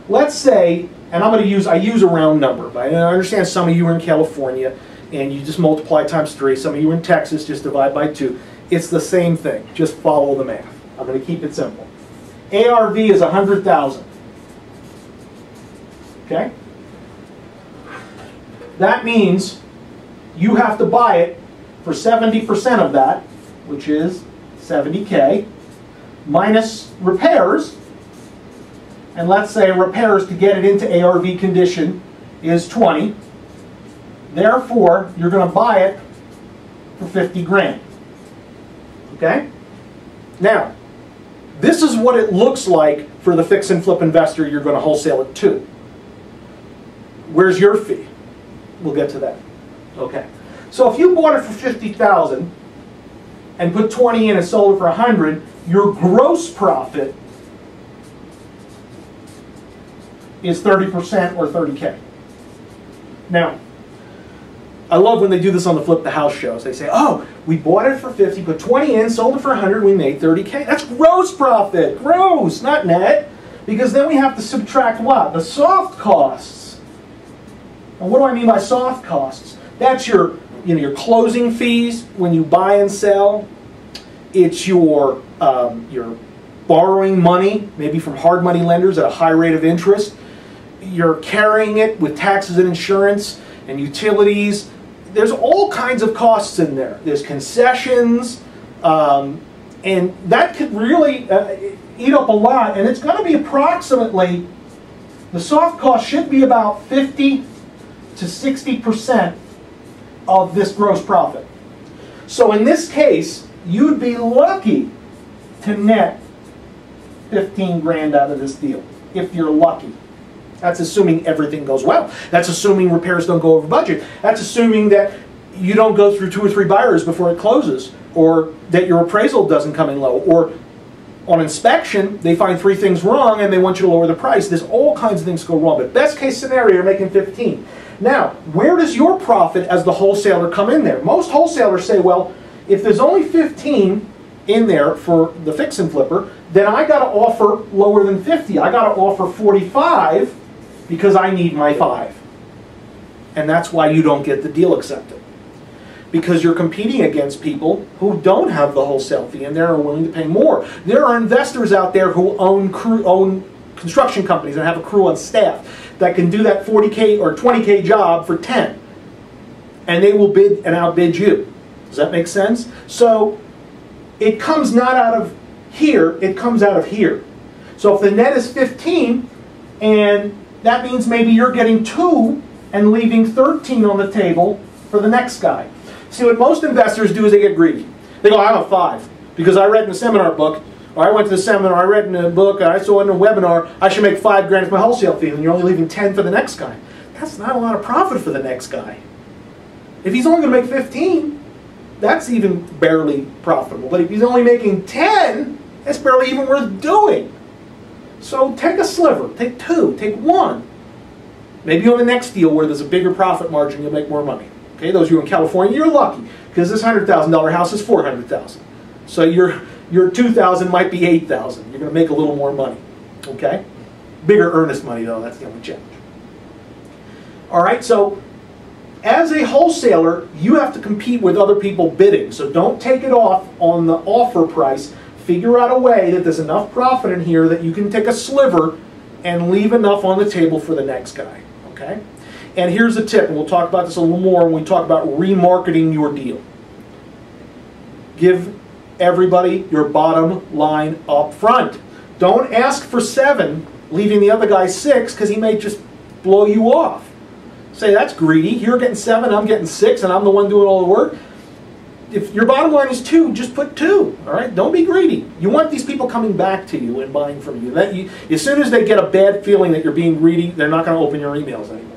let's say, and I use a round number, but I understand some of you are in California and you just multiply times 3. Some of you are in Texas, just divide by 2. It's the same thing. Just follow the math. I'm going to keep it simple. ARV is 100,000. Okay? That means you have to buy it for 70% of that, which is 70K, minus repairs. And let's say repairs to get it into ARV condition is 20. Therefore, you're going to buy it for 50 grand. Okay? Now, this is what it looks like for the fix and flip investor you're going to wholesale it to. Where's your fee? We'll get to that. Okay. So if you bought it for 50,000 and put 20 in and sold it for 100, your gross profit is 30% or 30K. Now, I love when they do this on the Flip the House shows. They say, oh, we bought it for 50, put 20 in, sold it for 100, we made 30K. That's gross profit. Gross, not net. Because then we have to subtract what? The soft costs. And what do I mean by soft costs? That's your closing fees when you buy and sell. It's your borrowing money, maybe from hard money lenders at a high rate of interest. You're carrying it with taxes and insurance and utilities. There's all kinds of costs in there. There's concessions, and that could really eat up a lot. And it's going to be approximately, the soft cost should be about 50 to 60% of this gross profit. So in this case, you'd be lucky to net 15 grand out of this deal, if you're lucky. That's assuming everything goes well. That's assuming repairs don't go over budget. That's assuming that you don't go through 2 or 3 buyers before it closes, or that your appraisal doesn't come in low, or on inspection they find 3 things wrong and they want you to lower the price. There's all kinds of things go wrong, but best case scenario, you're making 15. Now, where does your profit as the wholesaler come in there? Most wholesalers say, well, if there's only 15 in there for the fix and flipper, then I got to offer lower than 50. I got to offer 45 because I need my 5. And that's why you don't get the deal accepted. Because you're competing against people who don't have the wholesale fee and they're willing to pay more. There are investors out there who own construction companies and have a crew on staff that can do that 40K or 20K job for 10. And they will bid and outbid you. Does that make sense? So it comes not out of here, it comes out of here. So if the net is 15, and that means maybe you're getting 2 and leaving 13 on the table for the next guy. See, what most investors do is they get greedy. They go, I want 5 because I read in the seminar book, or I went to the seminar, I read in a book, I saw in a webinar, I should make 5 grand as my wholesale fee, and you're only leaving 10 for the next guy. That's not a lot of profit for the next guy. If he's only going to make 15, that's even barely profitable. But if he's only making 10, that's barely even worth doing. So take a sliver, take 2, take 1. Maybe on the next deal where there's a bigger profit margin, you'll make more money. Okay, those of you in California, you're lucky because this $100,000 house is $400,000. So your $2,000 might be $8,000. You're going to make a little more money. Okay, bigger earnest money though. That's the only challenge. All right, so as a wholesaler, you have to compete with other people bidding. So don't take it off on the offer price. Figure out a way that there's enough profit in here that you can take a sliver and leave enough on the table for the next guy. Okay? And here's a tip, and we'll talk about this a little more when we talk about remarketing your deal. Give everybody your bottom line up front. Don't ask for 7, leaving the other guy 6, because he may just blow you off. Say, that's greedy. You're getting 7, I'm getting 6, and I'm the one doing all the work. If your bottom line is 2, just put 2. All right? Don't be greedy. You want these people coming back to you and buying from you. As soon as they get a bad feeling that you're being greedy, they're not going to open your emails anymore.